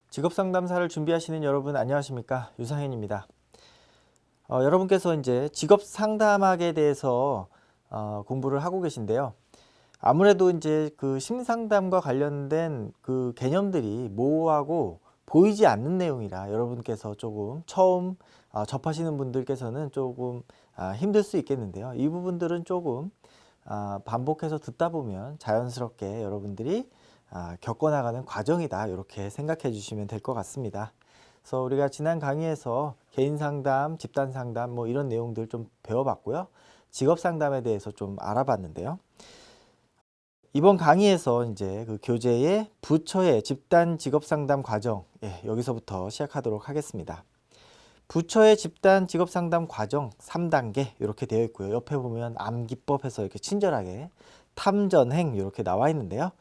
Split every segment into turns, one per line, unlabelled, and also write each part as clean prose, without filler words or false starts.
직업상담사를 준비하시는 여러분 안녕하십니까? 유상현입니다. 여러분께서 이제 직업상담학에 대해서 공부를 하고 계신데요. 아무래도 이제 그 심리상담과 관련된 그 개념들이 모호하고 보이지 않는 내용이라 여러분께서 조금 처음 접하시는 분들께서는 조금 힘들 수 있겠는데요. 이 부분들은 조금 반복해서 듣다 보면 자연스럽게 여러분들이 겪어나가는 과정이다, 이렇게 생각해 주시면 될 것 같습니다. 그래서 우리가 지난 강의에서 개인 상담, 집단 상담 뭐 이런 내용들 좀 배워봤고요. 직업 상담에 대해서 좀 알아봤는데요. 이번 강의에서 이제 그 교재의 부처의 집단 직업 상담 과정, 여기서부터 시작하도록 하겠습니다. 부처의 집단 직업 상담 과정 3단계 이렇게 되어 있고요. 옆에 보면 암기법해서 이렇게 친절하게 탐전행 이렇게 나와 있는데요.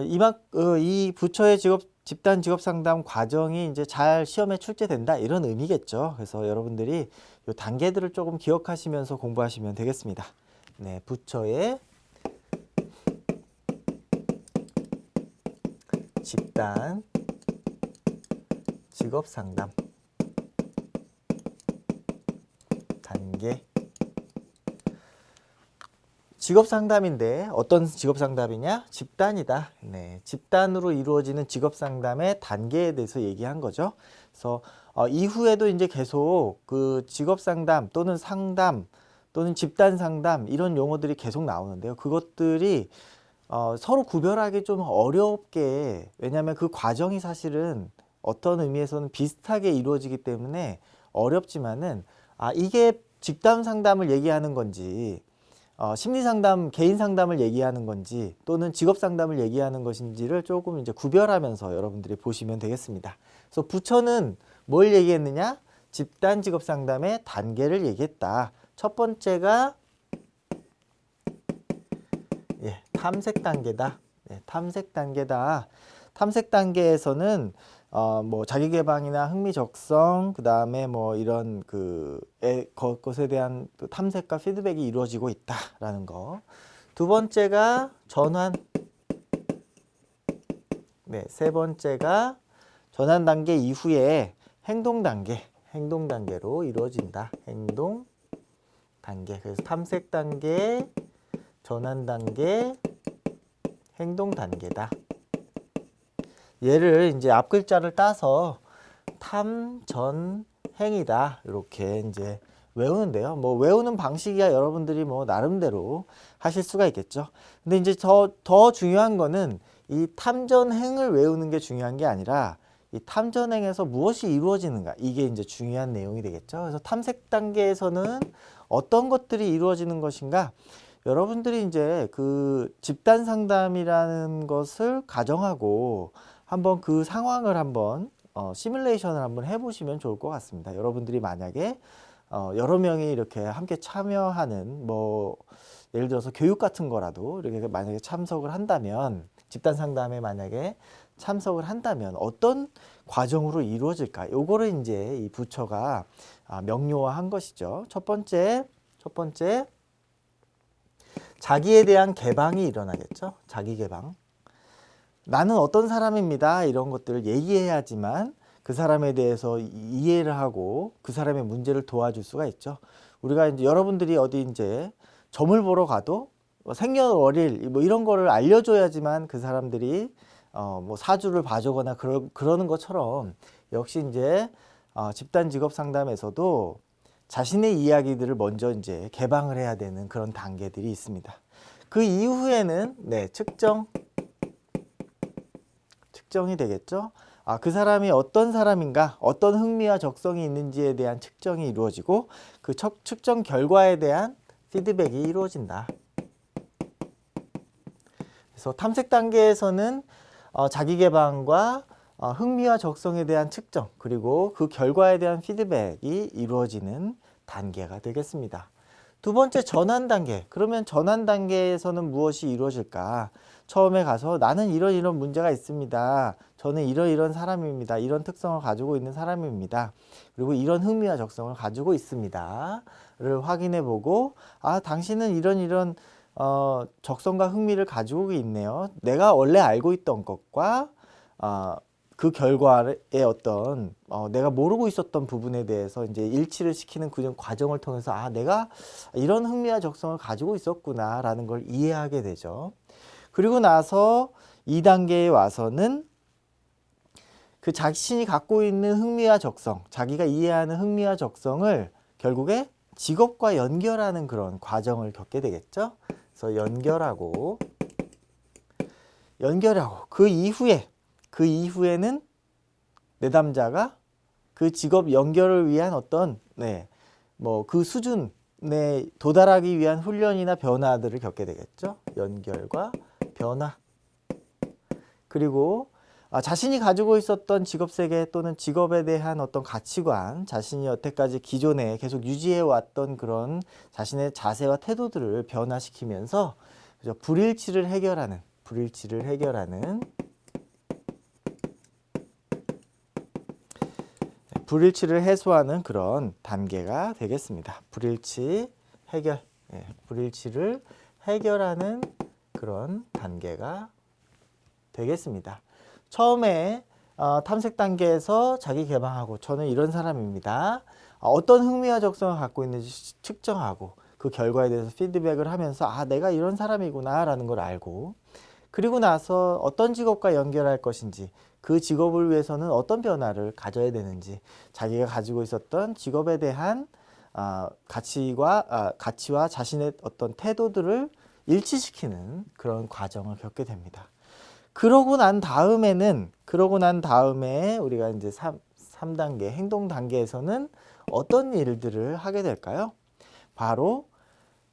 이 부처의 집단 직업 상담 과정이 이제 잘 시험에 출제된다, 이런 의미겠죠. 그래서 여러분들이 이 단계들을 조금 기억하시면서 공부하시면 되겠습니다. 네, 부처의 집단 직업 상담 단계. 직업 상담인데 어떤 직업 상담이냐? 집단이다. 네, 집단으로 이루어지는 직업 상담의 단계에 대해서 얘기한 거죠. 그래서 이후에도 이제 계속 그 직업 상담 또는 상담 또는 집단 상담 이런 용어들이 계속 나오는데요. 그것들이 서로 구별하기 좀 어렵게, 왜냐하면 그 과정이 사실은 어떤 의미에서는 비슷하게 이루어지기 때문에 어렵지만은 이게 집단 상담을 얘기하는 건지 심리 상담, 개인 상담을 얘기하는 건지 또는 직업 상담을 얘기하는 것인지를 조금 이제 구별하면서 여러분들이 보시면 되겠습니다. 그래서 부처는 뭘 얘기했느냐? 집단 직업 상담의 단계를 얘기했다. 첫 번째가 탐색 단계다. 탐색 단계다. 탐색 단계에서는 뭐 자기 개방이나 흥미 적성, 그 다음에 뭐 이런 것에 대한 탐색과 피드백이 이루어지고 있다라는 거. 두 번째가 전환. 세 번째가 전환 단계 이후에 행동 단계로 이루어진다. 행동 단계. 그래서 탐색 단계, 전환 단계, 행동 단계다. 얘를 이제 앞 글자를 따서 탐, 전, 행이다, 이렇게 이제 외우는데요. 뭐 외우는 방식이야 여러분들이 뭐 나름대로 하실 수가 있겠죠. 근데 이제 더 중요한 거는 이 탐전행을 외우는 게 중요한 게 아니라 이 탐전행에서 무엇이 이루어지는가, 이게 이제 중요한 내용이 되겠죠. 그래서 탐색 단계에서는 어떤 것들이 이루어지는 것인가, 여러분들이 이제 그 집단 상담이라는 것을 가정하고 한번 그 상황을 한번 시뮬레이션을 한번 해보시면 좋을 것 같습니다. 여러분들이 만약에 여러 명이 이렇게 함께 참여하는 뭐 예를 들어서 교육 같은 거라도 이렇게 만약에 참석을 한다면, 집단 상담에 만약에 참석을 한다면 어떤 과정으로 이루어질까? 요거를 이제 이 부처가 명료화한 것이죠. 첫 번째 자기에 대한 개방이 일어나겠죠. 자기 개방. 나는 어떤 사람입니다, 이런 것들을 얘기해야지만 그 사람에 대해서 이해를 하고 그 사람의 문제를 도와줄 수가 있죠. 우리가 이제 여러분들이 어디 이제 점을 보러 가도 생년월일 뭐 이런 거를 알려줘야지만 그 사람들이 뭐 사주를 봐주거나 그러는 것처럼, 역시 이제 집단 직업 상담에서도 자신의 이야기들을 먼저 이제 개방을 해야 되는 그런 단계들이 있습니다. 그 이후에는 측정이 되겠죠. 그 사람이 어떤 사람인가, 어떤 흥미와 적성이 있는지에 대한 측정이 이루어지고 그 측정 결과에 대한 피드백이 이루어진다. 그래서 탐색 단계에서는 자기 개방과 흥미와 적성에 대한 측정, 그리고 그 결과에 대한 피드백이 이루어지는 단계가 되겠습니다. 두 번째, 전환 단계. 그러면 전환 단계에서는 무엇이 이루어질까? 처음에 가서 나는 이런 문제가 있습니다. 저는 이런 사람입니다. 이런 특성을 가지고 있는 사람입니다. 그리고 이런 흥미와 적성을 가지고 있습니다. 를 확인해 보고, 당신은 이런 적성과 흥미를 가지고 있네요. 내가 원래 알고 있던 것과 그 결과의 어떤 내가 모르고 있었던 부분에 대해서 이제 일치를 시키는 그 과정을 통해서 아, 내가 이런 흥미와 적성을 가지고 있었구나라는 걸 이해하게 되죠. 그리고 나서 2단계에 와서는 그 자신이 갖고 있는 흥미와 적성, 자기가 이해하는 흥미와 적성을 결국에 직업과 연결하는 그런 과정을 겪게 되겠죠. 그래서 연결하고 그 이후에는 내담자가 그 직업 연결을 위한 어떤 뭐 그 수준에 도달하기 위한 훈련이나 변화들을 겪게 되겠죠. 연결과 변화. 그리고 자신이 가지고 있었던 직업세계 또는 직업에 대한 어떤 가치관, 자신이 여태까지 기존에 계속 유지해 왔던 그런 자신의 자세와 태도들을 변화시키면서 불일치를 해결하는 불일치를 해소하는 그런 단계가 되겠습니다. 불일치 해결, 불일치를 해결하는 그런 단계가 되겠습니다. 처음에 탐색 단계에서 자기 개방하고 저는 이런 사람입니다. 어떤 흥미와 적성을 갖고 있는지 측정하고 그 결과에 대해서 피드백을 하면서 아, 내가 이런 사람이구나 라는 걸 알고, 그리고 나서 어떤 직업과 연결할 것인지, 그 직업을 위해서는 어떤 변화를 가져야 되는지, 자기가 가지고 있었던 직업에 대한 가치와 자신의 어떤 태도들을 일치시키는 그런 과정을 겪게 됩니다. 그러고 난 다음에 우리가 이제 3단계 행동 단계에서는 어떤 일들을 하게 될까요? 바로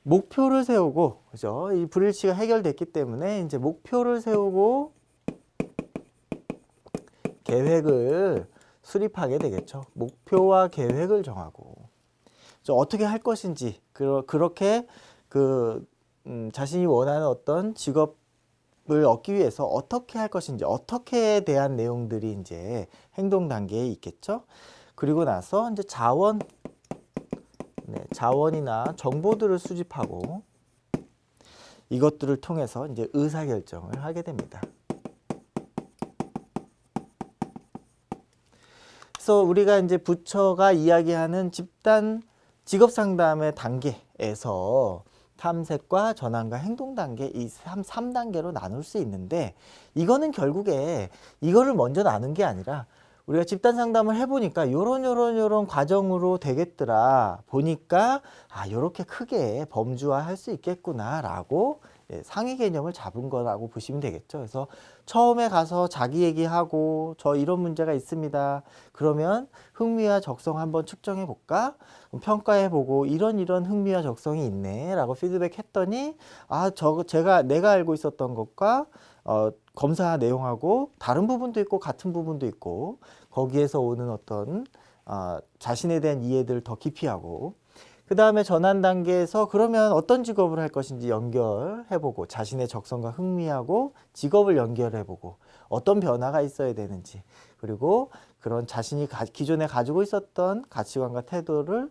목표를 세우고, 그죠? 이 불일치가 해결됐기 때문에 이제 목표를 세우고 계획을 수립하게 되겠죠. 목표와 계획을 정하고 어떻게 할 것인지, 그렇게 자신이 원하는 어떤 직업을 얻기 위해서 어떻게 할 것인지, 어떻게에 대한 내용들이 이제 행동 단계에 있겠죠. 그리고 나서 이제 자원이나 정보들을 수집하고 이것들을 통해서 이제 의사결정을 하게 됩니다. 그래서 우리가 이제 부처가 이야기하는 집단 직업 상담의 단계에서 탐색과 전환과 행동 단계, 이 3단계로 나눌 수 있는데, 이거는 결국에 이거를 먼저 나눈 게 아니라 우리가 집단 상담을 해보니까 요런 과정으로 되겠더라 보니까 요렇게 크게 범주화할 수 있겠구나 라고 상위 개념을 잡은 거라고 보시면 되겠죠. 그래서 처음에 가서 자기 얘기하고 저 이런 문제가 있습니다. 그러면 흥미와 적성 한번 측정해 볼까? 평가해 보고 이런 흥미와 적성이 있네 라고 피드백 했더니 내가 알고 있었던 것과 검사 내용하고 다른 부분도 있고 같은 부분도 있고, 거기에서 오는 어떤 자신에 대한 이해들을 더 깊이 하고, 그 다음에 전환 단계에서 그러면 어떤 직업을 할 것인지 연결해보고, 자신의 적성과 흥미하고 직업을 연결해보고 어떤 변화가 있어야 되는지, 그리고 그런 자신이 기존에 가지고 있었던 가치관과 태도를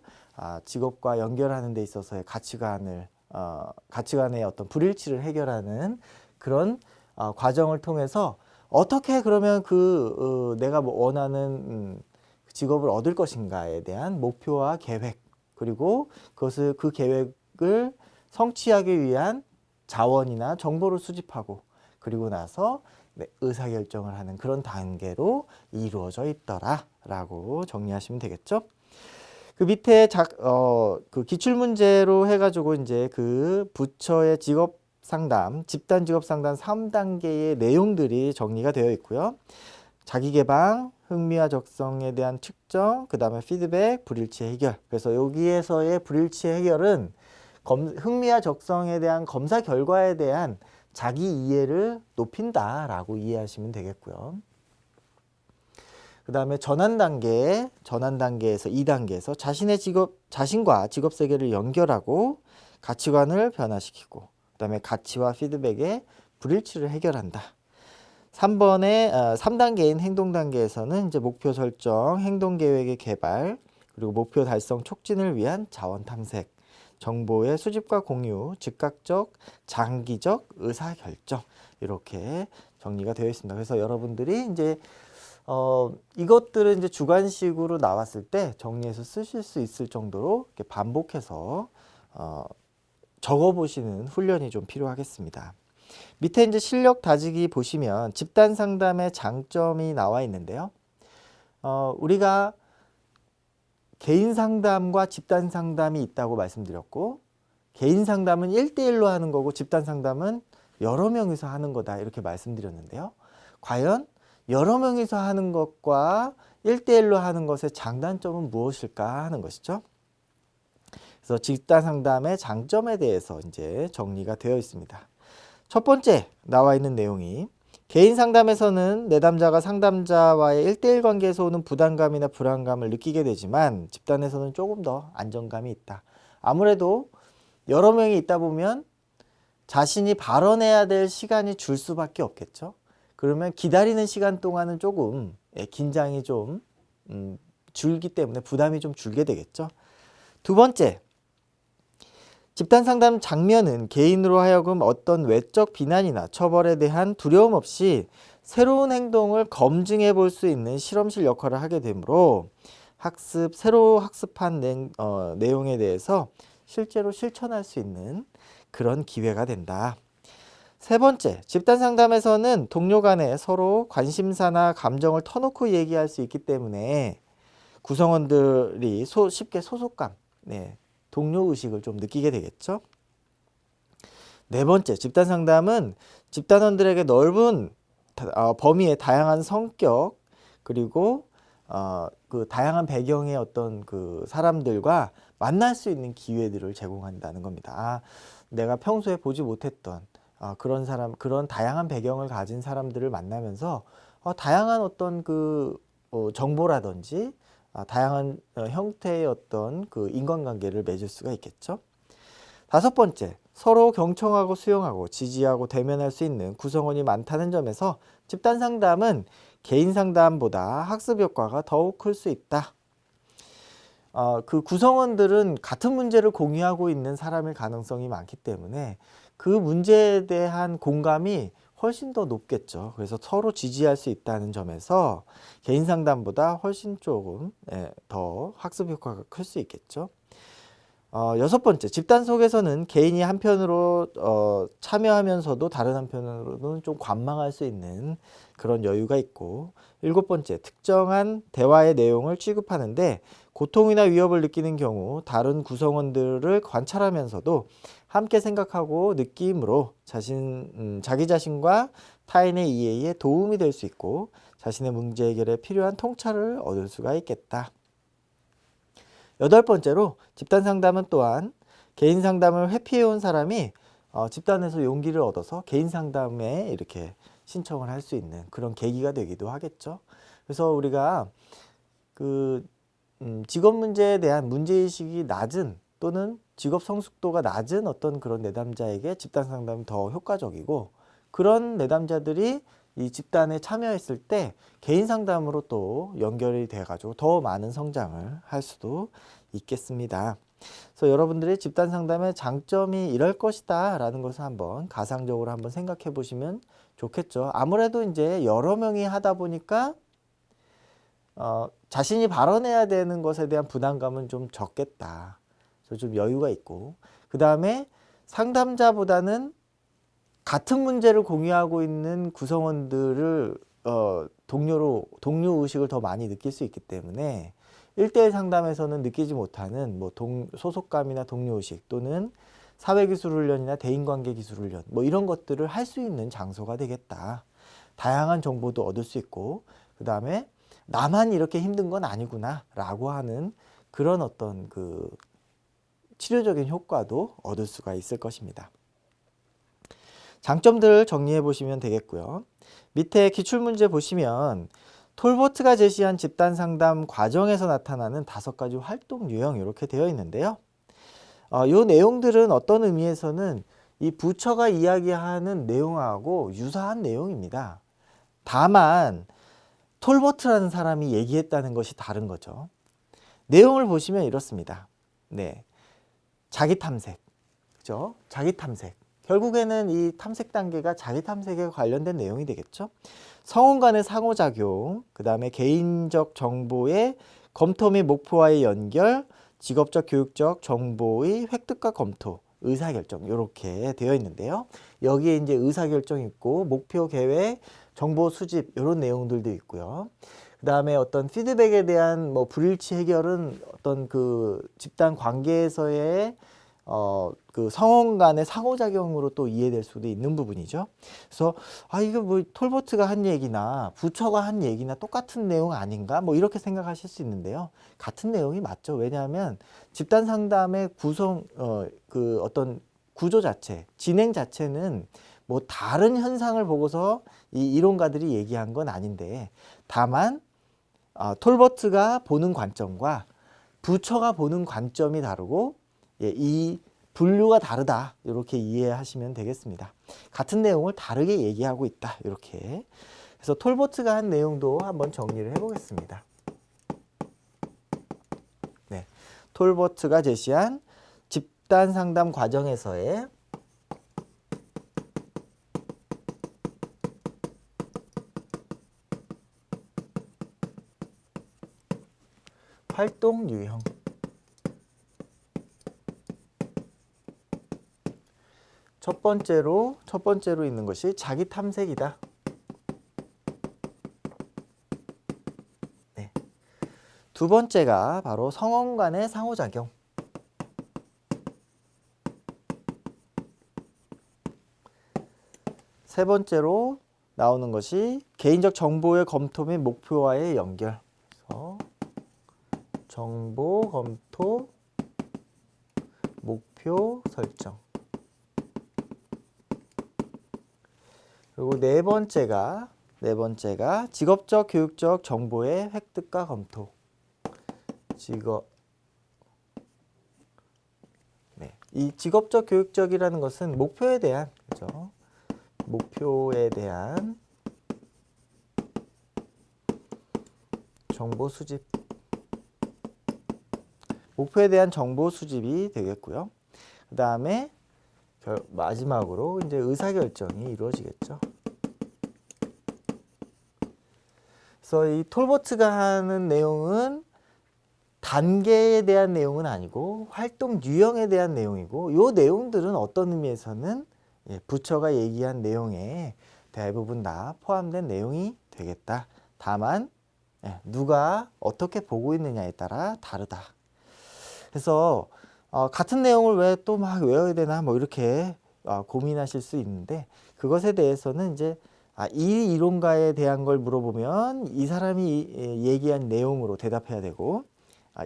직업과 연결하는 데 있어서의 가치관의 어떤 불일치를 해결하는 그런 과정을 통해서 어떻게 그러면 내가 원하는 직업을 얻을 것인가에 대한 목표와 계획, 그리고 그 계획을 성취하기 위한 자원이나 정보를 수집하고, 그리고 나서 의사결정을 하는 그런 단계로 이루어져 있더라 라고 정리하시면 되겠죠. 그 밑에 그 기출문제로 해가지고 이제 그 부처의 집단 직업 상담 3단계의 내용들이 정리가 되어 있고요. 자기개방, 흥미와 적성에 대한 측정, 그 다음에 피드백, 불일치 해결. 그래서 여기에서의 불일치 해결은 흥미와 적성에 대한 검사 결과에 대한 자기 이해를 높인다라고 이해하시면 되겠고요. 그 다음에 전환 단계에서 2단계에서 자신과 직업 세계를 연결하고 가치관을 변화시키고, 그 다음에 가치와 피드백의 불일치를 해결한다. 3단계인 행동 단계에서는 이제 목표 설정, 행동 계획의 개발, 그리고 목표 달성 촉진을 위한 자원 탐색, 정보의 수집과 공유, 즉각적, 장기적 의사 결정, 이렇게 정리가 되어 있습니다. 그래서 여러분들이 이제 이것들은 이제 주관식으로 나왔을 때 정리해서 쓰실 수 있을 정도로 이렇게 반복해서 적어 보시는 훈련이 좀 필요하겠습니다. 밑에 이제 실력 다지기 보시면 집단 상담의 장점이 나와 있는데요. 우리가 개인 상담과 집단 상담이 있다고 말씀드렸고, 개인 상담은 1대1로 하는 거고 집단 상담은 여러 명이서 하는 거다 이렇게 말씀드렸는데요. 과연 여러 명이서 하는 것과 1대1로 하는 것의 장단점은 무엇일까 하는 것이죠. 그래서 집단 상담의 장점에 대해서 이제 정리가 되어 있습니다. 첫 번째 나와 있는 내용이 개인 상담에서는 내담자가 상담자와의 1대1 관계에서 오는 부담감이나 불안감을 느끼게 되지만 집단에서는 조금 더 안정감이 있다. 아무래도 여러 명이 있다 보면 자신이 발언해야 될 시간이 줄 수밖에 없겠죠. 그러면 기다리는 시간 동안은 조금 긴장이 좀 줄기 때문에 부담이 좀 줄게 되겠죠. 두 번째, 집단 상담 장면은 개인으로 하여금 어떤 외적 비난이나 처벌에 대한 두려움 없이 새로운 행동을 검증해 볼 수 있는 실험실 역할을 하게 되므로 새로 학습한 내용에 대해서 실제로 실천할 수 있는 그런 기회가 된다. 세 번째, 집단 상담에서는 동료 간에 서로 관심사나 감정을 터놓고 얘기할 수 있기 때문에 구성원들이 쉽게 소속감, 동료 의식을 좀 느끼게 되겠죠. 네 번째, 집단 상담은 집단원들에게 넓은 범위의 다양한 성격 그리고 그 다양한 배경의 어떤 그 사람들과 만날 수 있는 기회들을 제공한다는 겁니다. 내가 평소에 보지 못했던 그런 다양한 배경을 가진 사람들을 만나면서 다양한 어떤 그 정보라든지 다양한 형태의 어떤 그 인간관계를 맺을 수가 있겠죠. 다섯 번째, 서로 경청하고 수용하고 지지하고 대면할 수 있는 구성원이 많다는 점에서 집단 상담은 개인 상담보다 학습 효과가 더욱 클 수 있다. 그 구성원들은 같은 문제를 공유하고 있는 사람일 가능성이 많기 때문에 그 문제에 대한 공감이 훨씬 더 높겠죠. 그래서 서로 지지할 수 있다는 점에서 개인 상담보다 훨씬 조금 더 학습 효과가 클 수 있겠죠. 여섯 번째, 집단 속에서는 개인이 한편으로 참여하면서도 다른 한편으로는 좀 관망할 수 있는 그런 여유가 있고, 일곱 번째, 특정한 대화의 내용을 취급하는데 고통이나 위협을 느끼는 경우 다른 구성원들을 관찰하면서도 함께 생각하고 느낌으로 자기 자신과 타인의 이해에 도움이 될 수 있고 자신의 문제 해결에 필요한 통찰을 얻을 수가 있겠다. 여덟 번째로 집단 상담은 또한 개인 상담을 회피해온 사람이 집단에서 용기를 얻어서 개인 상담에 이렇게 신청을 할 수 있는 그런 계기가 되기도 하겠죠. 그래서 우리가 그 직업 문제에 대한 문제의식이 낮은 또는 직업 성숙도가 낮은 어떤 그런 내담자에게 집단 상담이 더 효과적이고, 그런 내담자들이 이 집단에 참여했을 때 개인 상담으로 또 연결이 돼 가지고 더 많은 성장을 할 수도 있겠습니다. 그래서 여러분들이 집단 상담의 장점이 이럴 것이다 라는 것을 한번 가상적으로 한번 생각해 보시면 좋겠죠. 아무래도 이제 여러 명이 하다 보니까 자신이 발언해야 되는 것에 대한 부담감은 좀 적겠다. 그래서 좀 여유가 있고, 그 다음에 상담자보다는 같은 문제를 공유하고 있는 구성원들을 동료 의식을 더 많이 느낄 수 있기 때문에 1대1 상담에서는 느끼지 못하는 소속감이나 동료 의식 또는 사회기술훈련이나 대인관계기술훈련 이런 것들을 할 수 있는 장소가 되겠다. 다양한 정보도 얻을 수 있고, 그 다음에 나만 이렇게 힘든 건 아니구나 라고 하는 그런 어떤 그 치료적인 효과도 얻을 수가 있을 것입니다. 장점들을 정리해 보시면 되겠고요. 밑에 기출문제 보시면 톨버트가 제시한 집단 상담 과정에서 나타나는 5가지 활동 유형 이렇게 되어 있는데요. 이 내용들은 어떤 의미에서는 이 부처가 이야기하는 내용하고 유사한 내용입니다. 다만 톨버트라는 사람이 얘기했다는 것이 다른 거죠. 내용을 보시면 이렇습니다. 자기 탐색, 그죠? 자기 탐색. 결국에는 이 탐색 단계가 자기 탐색에 관련된 내용이 되겠죠. 성원 간의 상호작용, 그 다음에 개인적 정보의 검토 및 목표와의 연결, 직업적 교육적 정보의 획득과 검토, 의사결정 이렇게 되어 있는데요. 여기에 이제 의사결정 있고 목표 계획, 정보 수집 이런 내용들도 있고요. 그 다음에 어떤 피드백에 대한 뭐 불일치 해결은 어떤 그 집단 관계에서의 그 성원 간의 상호작용으로 또 이해될 수도 있는 부분이죠. 그래서 이거 뭐 톨버트가 한 얘기나 부처가 한 얘기나 똑같은 내용 아닌가 뭐 이렇게 생각하실 수 있는데요. 같은 내용이 맞죠. 왜냐하면 집단 상담의 구성 그 어떤 구조 자체, 진행 자체는 뭐 다른 현상을 보고서 이 이론가들이 얘기한 건 아닌데, 다만 톨버트가 보는 관점과 부처가 보는 관점이 다르고 이 분류가 다르다 이렇게 이해하시면 되겠습니다. 같은 내용을 다르게 얘기하고 있다 이렇게. 그래서 톨버트가 한 내용도 한번 정리를 해보겠습니다. 네, 톨버트가 제시한 집단 상담 과정에서의 활동 유형. 첫 번째로 있는 것이 자기 탐색이다. 네. 두 번째가 바로 성원 간의 상호작용. 세 번째로 나오는 것이 개인적 정보의 검토 및 목표와의 연결. 그래서 정보 검토, 목표 설정. 그리고 네 번째가 직업적 교육적 정보의 획득과 검토. 이 직업적 교육적이라는 것은 목표에 대한, 그죠? 목표에 대한 정보 수집. 목표에 대한 정보 수집이 되겠고요. 그 다음에 마지막으로 이제 의사결정이 이루어지겠죠. 그래서 이 톨버트가 하는 내용은 단계에 대한 내용은 아니고 활동 유형에 대한 내용이고, 이 내용들은 어떤 의미에서는 부처가 얘기한 내용에 대부분 다 포함된 내용이 되겠다. 다만 누가 어떻게 보고 있느냐에 따라 다르다. 그래서 같은 내용을 왜 또 막 외워야 되나 뭐 이렇게 고민하실 수 있는데, 그것에 대해서는 이제 이 이론가에 대한 걸 물어보면 이 사람이 얘기한 내용으로 대답해야 되고,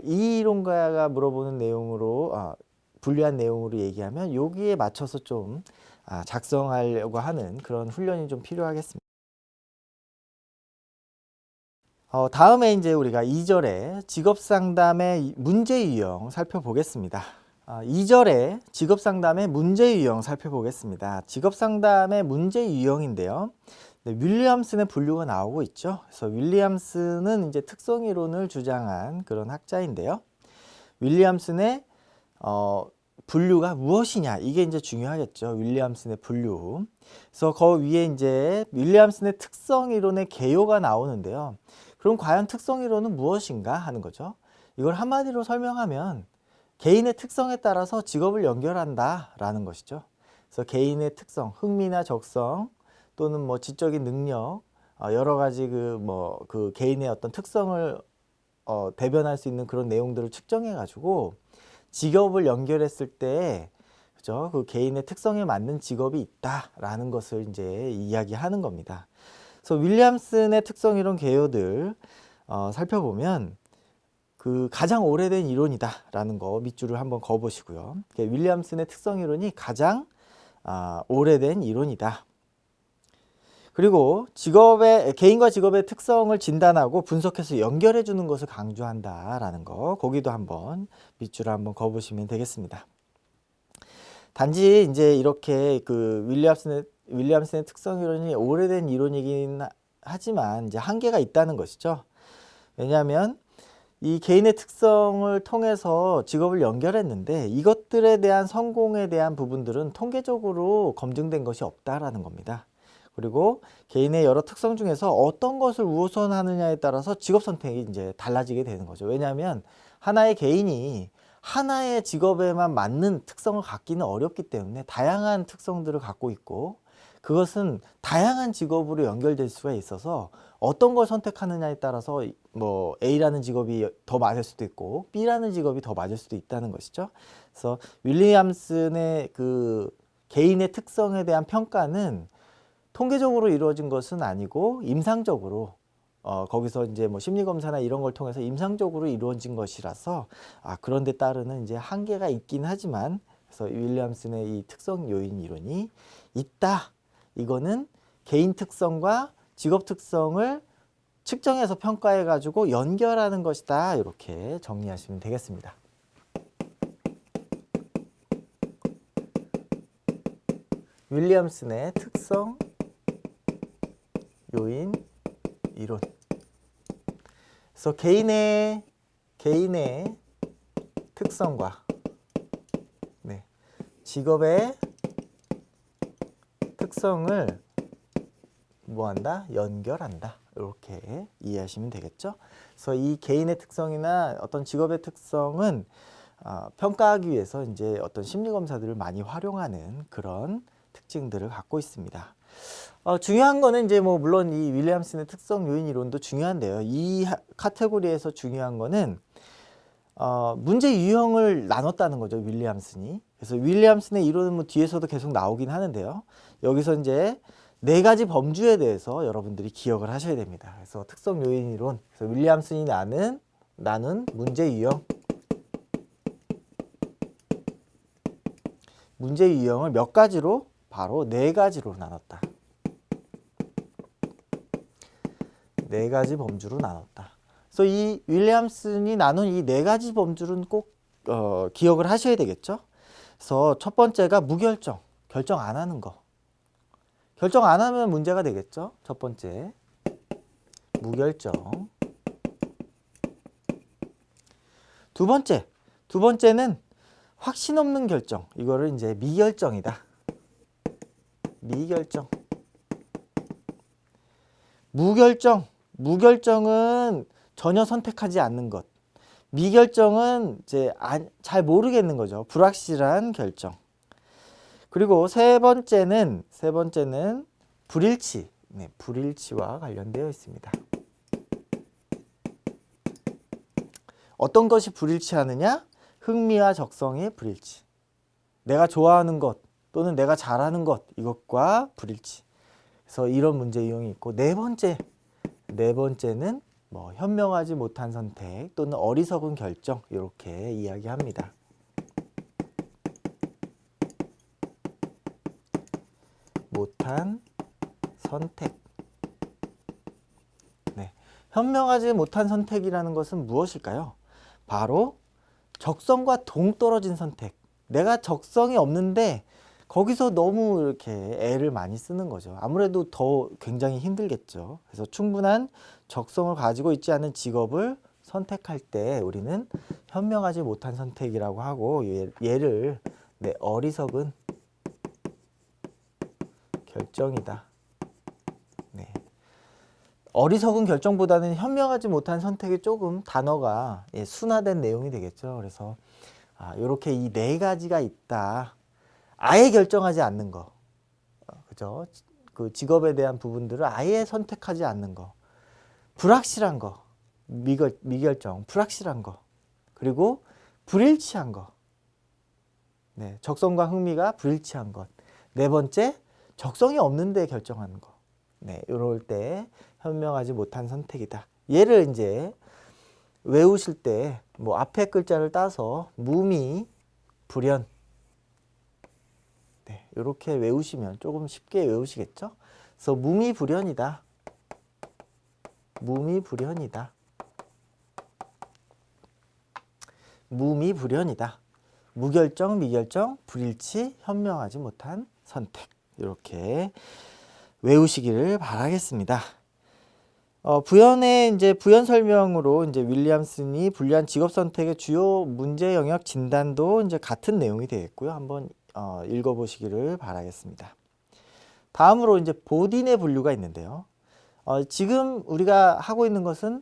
이 이론가가 물어보는 내용으로 분류한 내용으로 얘기하면 여기에 맞춰서 좀 작성하려고 하는 그런 훈련이 좀 필요하겠습니다. 다음에 이제 우리가 2절에 직업상담의 문제 유형 살펴보겠습니다. 2절에 직업상담의 문제 유형 살펴보겠습니다. 직업상담의 문제 유형인데요. 네, 윌리엄슨의 분류가 나오고 있죠. 그래서 윌리엄슨은 이제 특성이론을 주장한 그런 학자인데요. 윌리엄슨의 분류가 무엇이냐, 이게 이제 중요하겠죠. 윌리엄슨의 분류. 그래서 그 위에 이제 윌리엄슨의 특성이론의 개요가 나오는데요. 그럼 과연 특성이론은 무엇인가 하는 거죠. 이걸 한마디로 설명하면 개인의 특성에 따라서 직업을 연결한다 라는 것이죠. 그래서 개인의 특성, 흥미나 적성 또는 뭐 지적인 능력, 여러 가지 그 개인의 어떤 특성을 대변할 수 있는 그런 내용들을 측정해 가지고 직업을 연결했을 때, 그죠? 그 개인의 특성에 맞는 직업이 있다라는 것을 이제 이야기하는 겁니다. 그래서 윌리엄슨의 특성이론 개요들 살펴보면 그 가장 오래된 이론이다라는 거 밑줄을 한번 그어보시고요. 윌리엄슨의 특성이론이 가장 오래된 이론이다. 그리고 개인과 직업의 특성을 진단하고 분석해서 연결해 주는 것을 강조한다라는 거, 거기도 한번 밑줄을 한번 그어보시면 되겠습니다. 단지 이제 이렇게 그 윌리엄슨의 특성이론이 오래된 이론이긴 하지만 이제 한계가 있다는 것이죠. 왜냐하면 이 개인의 특성을 통해서 직업을 연결했는데 이것들에 대한 성공에 대한 부분들은 통계적으로 검증된 것이 없다라는 겁니다. 그리고 개인의 여러 특성 중에서 어떤 것을 우선하느냐에 따라서 직업 선택이 이제 달라지게 되는 거죠. 왜냐하면 하나의 개인이 하나의 직업에만 맞는 특성을 갖기는 어렵기 때문에 다양한 특성들을 갖고 있고 그것은 다양한 직업으로 연결될 수가 있어서 어떤 걸 선택하느냐에 따라서 뭐 A라는 직업이 더 맞을 수도 있고 B라는 직업이 더 맞을 수도 있다는 것이죠. 그래서 윌리엄슨의 그 개인의 특성에 대한 평가는 통계적으로 이루어진 것은 아니고 임상적으로 거기서 이제 뭐 심리검사나 이런 걸 통해서 임상적으로 이루어진 것이라서 그런 데 따르는 이제 한계가 있긴 하지만 그래서 윌리엄슨의 이 특성 요인 이론이 있다. 이거는 개인 특성과 직업 특성을 측정해서 평가해 가지고 연결하는 것이다. 이렇게 정리하시면 되겠습니다. 윌리엄슨의 특성 요인 이론. 그래서 개인의 특성과 직업의 특성을 뭐한다? 연결한다. 이렇게 이해하시면 되겠죠. 그래서 이 개인의 특성이나 어떤 직업의 특성은 평가하기 위해서 이제 어떤 심리 검사들을 많이 활용하는 그런 특징들을 갖고 있습니다. 중요한 거는 이제 뭐 물론 이 윌리엄슨의 특성 요인 이론도 중요한데요. 이 카테고리에서 중요한 거는 문제 유형을 나눴다는 거죠. 윌리엄슨이. 그래서 윌리엄슨의 이론은 뭐 뒤에서도 계속 나오긴 하는데요. 여기서 이제 4가지 범주에 대해서 여러분들이 기억을 하셔야 됩니다. 그래서 특성 요인 이론. 그래서 윌리엄슨이 나눈 문제 유형. 문제 유형을 몇 가지로? 바로 4가지로 나눴다. 4가지 범주로 나눴다. 그래서 이 윌리엄슨이 나눈 이 4가지 범주는 꼭 기억을 하셔야 되겠죠. 그래서 첫 번째가 무결정, 결정 안 하는 거. 결정 안 하면 문제가 되겠죠. 첫 번째, 무결정. 두 번째는 확신 없는 결정. 이거를 이제 미결정이다. 미결정. 무결정은 전혀 선택하지 않는 것. 미결정은 이제 잘 모르겠는 거죠. 불확실한 결정. 그리고 세 번째는 불일치. 불일치와 관련되어 있습니다. 어떤 것이 불일치하느냐? 흥미와 적성의 불일치. 내가 좋아하는 것 또는 내가 잘하는 것 이것과 불일치. 그래서 이런 문제 유형이 있고 네 번째는 뭐 현명하지 못한 선택 또는 어리석은 결정 이렇게 이야기합니다. 못한 선택. 현명하지 못한 선택이라는 것은 무엇일까요? 바로 적성과 동떨어진 선택. 내가 적성이 없는데 거기서 너무 이렇게 애를 많이 쓰는 거죠. 아무래도 더 굉장히 힘들겠죠. 그래서 충분한 적성을 가지고 있지 않은 직업을 선택할 때 우리는 현명하지 못한 선택이라고 하고 얘를 어리석은 결정이다. 어리석은 결정보다는 현명하지 못한 선택이 조금 단어가 순화된 내용이 되겠죠. 그래서 이렇게 이 4가지가 있다. 아예 결정하지 않는 거, 그죠? 그 직업에 대한 부분들을 아예 선택하지 않는 거, 불확실한 거, 미결정, 불확실한 거, 그리고 불일치한 거, 적성과 흥미가 불일치한 것. 네 번째, 적성이 없는데 결정하는 거. 이럴 때 현명하지 못한 선택이다. 얘를 이제 외우실 때 뭐 앞에 글자를 따서 무미, 불연 이렇게 외우시면 조금 쉽게 외우시겠죠? 그래서 무미불연이다. 무미불연이다. 무미불연이다. 무결정, 미결정, 불일치, 현명하지 못한 선택. 이렇게 외우시기를 바라겠습니다. 부연의 이제 부연 설명으로 이제 윌리엄슨이 불리한 직업 선택의 주요 문제 영역 진단도 이제 같은 내용이 되겠고요. 한번 읽어보시기를 바라겠습니다. 다음으로 이제 보딘의 분류가 있는데요. 지금 우리가 하고 있는 것은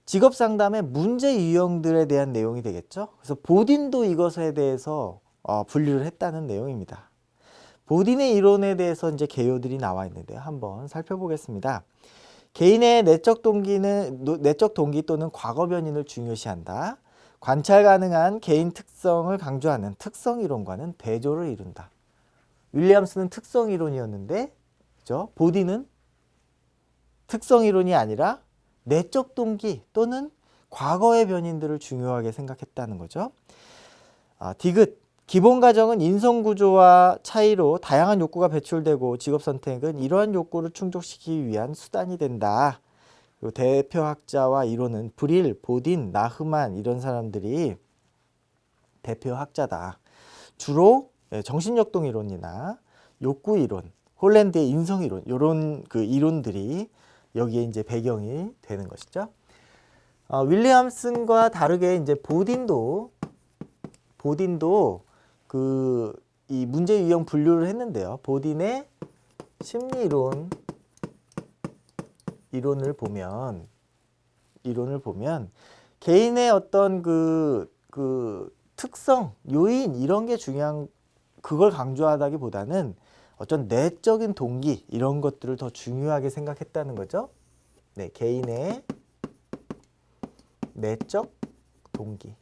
직업 상담의 문제 유형들에 대한 내용이 되겠죠. 그래서 보딘도 이것에 대해서 분류를 했다는 내용입니다. 보딘의 이론에 대해서 이제 개요들이 나와 있는데요. 한번 살펴보겠습니다. 개인의 내적 동기 또는 과거 변인을 중요시한다. 관찰 가능한 개인 특성을 강조하는 특성 이론과는 대조를 이룬다. 윌리엄스는 특성 이론이었는데, 그죠? 보딘은 특성 이론이 아니라 내적 동기 또는 과거의 변인들을 중요하게 생각했다는 거죠. 디귿. 기본 가정은 인성 구조와 차이로 다양한 욕구가 배출되고 직업 선택은 이러한 욕구를 충족시키기 위한 수단이 된다. 그리고 대표학자와 이론은 브릴, 보딘, 나흐만 이런 사람들이 대표학자다. 주로 정신역동 이론이나 욕구 이론, 홀랜드의 인성 이론 이런 그 이론들이 여기에 이제 배경이 되는 것이죠. 윌리엄슨과 다르게 이제 보딘도 이 문제 유형 분류를 했는데요. 보딘의 심리 이론을 보면 개인의 어떤 그 특성, 요인 이런 게 중요한 그걸 강조하다기보다는 어떤 내적인 동기 이런 것들을 더 중요하게 생각했다는 거죠. 네, 개인의 내적 동기.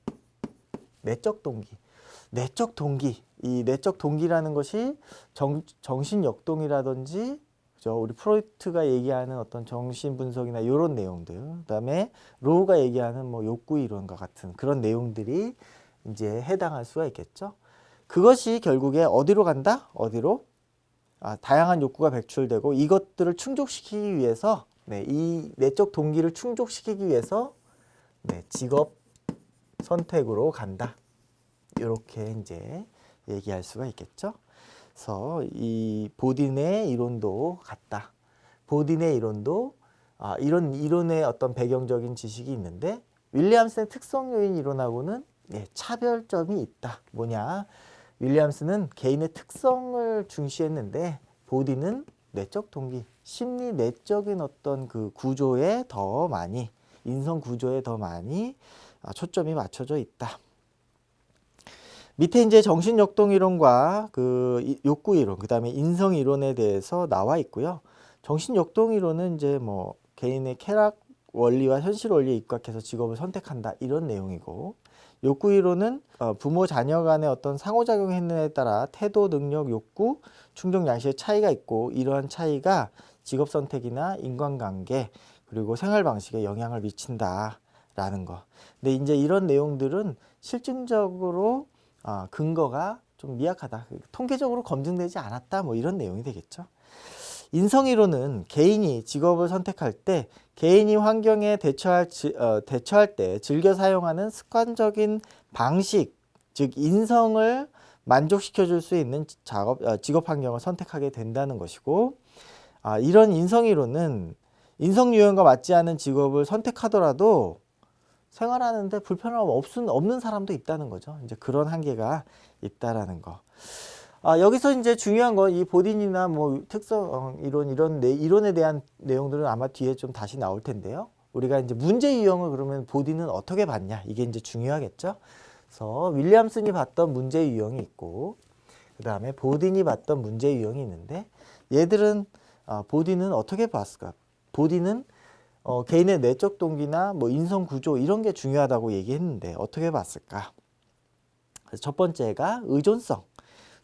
이 내적 동기라는 것이 정신역동이라든지 그죠? 우리 프로이트가 얘기하는 어떤 정신 분석이나 이런 내용들, 그다음에 로우가 얘기하는 뭐 욕구 이론과 같은 그런 내용들이 이제 해당할 수가 있겠죠. 그것이 결국에 어디로 간다? 다양한 욕구가 배출되고 이것들을 충족시키기 위해서 이 내적 동기를 충족시키기 위해서 직업 선택으로 간다. 이렇게 이제 얘기할 수가 있겠죠. 그래서 이 보딘의 이론도 같다. 보딘의 이론도 이런 이론의 어떤 배경적인 지식이 있는데 윌리엄슨의 특성 요인 이론하고는 차별점이 있다. 뭐냐? 윌리엄슨은 개인의 특성을 중시했는데 보딘은 내적 동기, 심리 내적인 어떤 그 구조에 더 많이 인성 구조에 더 많이 초점이 맞춰져 있다. 밑에 이제 정신역동 이론과 그 욕구 이론, 그 다음에 인성 이론에 대해서 나와 있고요. 정신역동 이론은 이제 뭐 개인의 쾌락 원리와 현실 원리에 입각해서 직업을 선택한다 이런 내용이고, 욕구 이론은 부모 자녀 간의 어떤 상호작용 행동에 따라 태도, 능력, 욕구, 충동 양식의 차이가 있고 이러한 차이가 직업 선택이나 인간관계 그리고 생활 방식에 영향을 미친다라는 거. 근데 이제 이런 내용들은 실증적으로 근거가 좀 미약하다. 통계적으로 검증되지 않았다. 뭐 이런 내용이 되겠죠. 인성이론은 개인이 직업을 선택할 때 개인이 환경에 대처할 때 즐겨 사용하는 습관적인 방식, 즉 인성을 만족시켜 줄 수 있는 직업 환경을 선택하게 된다는 것이고, 이런 인성이론은 인성 유형과 맞지 않은 직업을 선택하더라도 생활하는데 불편함 없는 사람도 있다는 거죠. 이제 그런 한계가 있다라는 거. 여기서 이제 중요한 건 이 보딘이나 뭐 특성 이론 이론에 대한 내용들은 아마 뒤에 좀 다시 나올 텐데요. 우리가 이제 문제 유형을 그러면 보딘은 어떻게 봤냐 이게 이제 중요하겠죠. 그래서 윌리엄슨이 봤던 문제 유형이 있고 그 다음에 보딘이 봤던 문제 유형이 있는데 얘들은 보딘은 어떻게 봤을까? 보딘은 개인의 내적 동기나 뭐 인성 구조 이런 게 중요하다고 얘기했는데 어떻게 봤을까? 그래서 첫 번째가 의존성,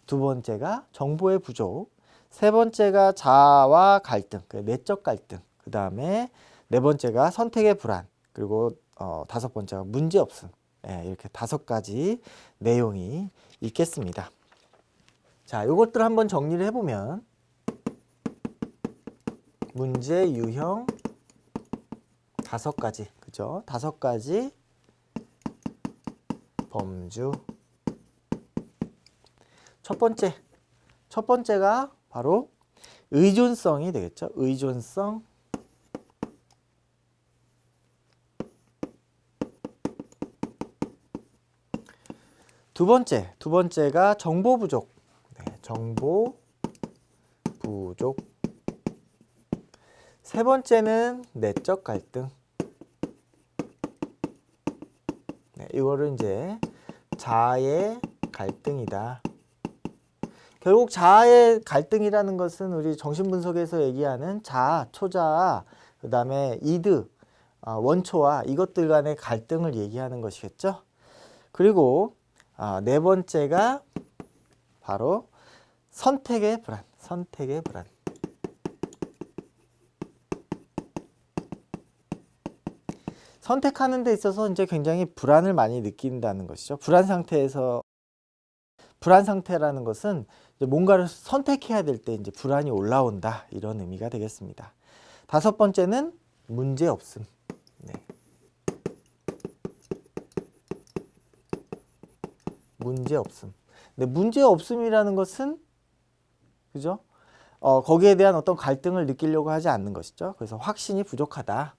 두 번째가 정보의 부족, 세 번째가 자아와 갈등, 내적 갈등, 그 다음에 네 번째가 선택의 불안, 그리고 다섯 번째가 문제 없음. 이렇게 5가지 내용이 있겠습니다. 자, 요것들 한번 정리를 해보면 문제 유형 5가지, 그죠? 5가지 범주. 첫 번째가 바로 의존성이 되겠죠. 의존성. 두 번째가 정보 부족. 네, 정보 부족. 세 번째는 내적 갈등. 네, 이거를 이제 자아의 갈등이다. 결국 자아의 갈등이라는 것은 우리 정신분석에서 얘기하는 자아, 초자아, 그 다음에 이드, 원초와 이것들 간의 갈등을 얘기하는 것이겠죠. 그리고 네 번째가 바로 선택의 불안. 선택하는 데 있어서 이제 굉장히 불안을 많이 느낀다는 것이죠. 불안 상태라는 것은 이제 뭔가를 선택해야 될 때 이제 불안이 올라온다, 이런 의미가 되겠습니다. 다섯 번째는 문제 없음. 네. 문제 없음. 근데 문제 없음이라는 것은 그죠? 거기에 대한 어떤 갈등을 느끼려고 하지 않는 것이죠. 그래서 확신이 부족하다.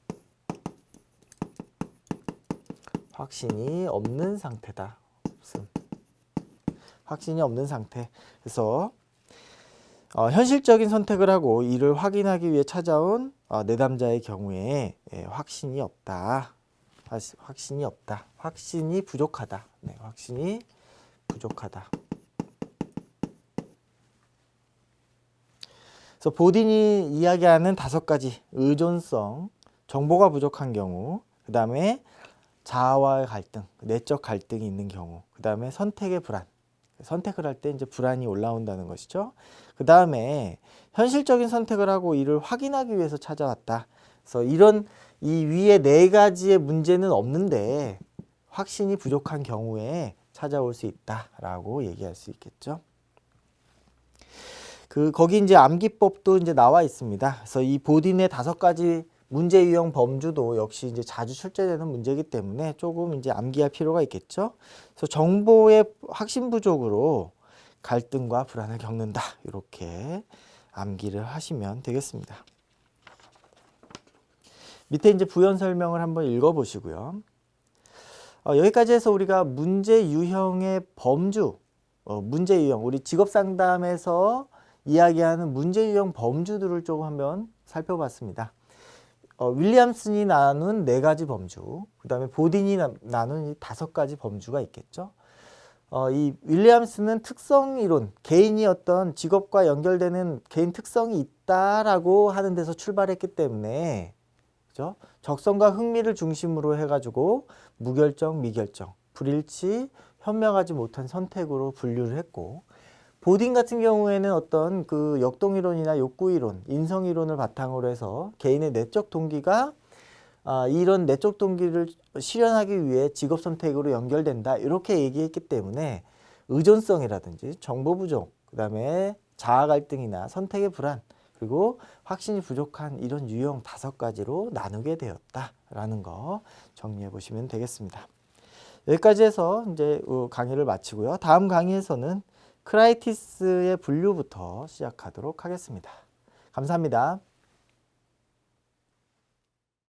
확신이 없는 상태다. 없음. 확신이 없는 상태. 그래서 현실적인 선택을 하고 이를 확인하기 위해 찾아온 내담자의 경우에 확신이 없다. 확신이 없다. 확신이 부족하다. 네, 확신이 부족하다. 그래서 보딘이 이야기하는 5가지 의존성, 정보가 부족한 경우, 그 다음에 자아와의 갈등, 내적 갈등이 있는 경우, 그 다음에 선택의 불안. 선택을 할 때 이제 불안이 올라온다는 것이죠. 그 다음에 현실적인 선택을 하고 이를 확인하기 위해서 찾아왔다. 그래서 이 위에 4가지의 문제는 없는데 확신이 부족한 경우에 찾아올 수 있다라고 얘기할 수 있겠죠. 거기 이제 암기법도 이제 나와 있습니다. 그래서 이 보딘의 5가지 문제 유형 범주도 역시 이제 자주 출제되는 문제이기 때문에 조금 이제 암기할 필요가 있겠죠. 그래서 정보의 확신 부족으로 갈등과 불안을 겪는다. 이렇게 암기를 하시면 되겠습니다. 밑에 이제 부연 설명을 한번 읽어 보시고요. 여기까지 해서 우리가 문제 유형의 범주, 문제 유형, 우리 직업 상담에서 이야기하는 문제 유형 범주들을 조금 한번 살펴봤습니다. 윌리엄슨이 나눈 4가지 범주, 그 다음에 보딘이 나눈 이 5가지 범주가 있겠죠. 이 윌리엄슨은 특성이론, 개인이 어떤 직업과 연결되는 개인 특성이 있다라고 하는 데서 출발했기 때문에, 그죠? 적성과 흥미를 중심으로 해가지고 무결정, 미결정, 불일치, 현명하지 못한 선택으로 분류를 했고, 보딘 같은 경우에는 어떤 그 역동이론이나 욕구이론, 인성이론을 바탕으로 해서 개인의 내적 동기가 이런 내적 동기를 실현하기 위해 직업 선택으로 연결된다, 이렇게 얘기했기 때문에 의존성이라든지 정보 부족, 그 다음에 자아 갈등이나 선택의 불안, 그리고 확신이 부족한 이런 유형 5가지로 나누게 되었다라는 거 정리해 보시면 되겠습니다. 여기까지 해서 이제 강의를 마치고요. 다음 강의에서는 크라이티스의 분류부터 시작하도록 하겠습니다. 감사합니다.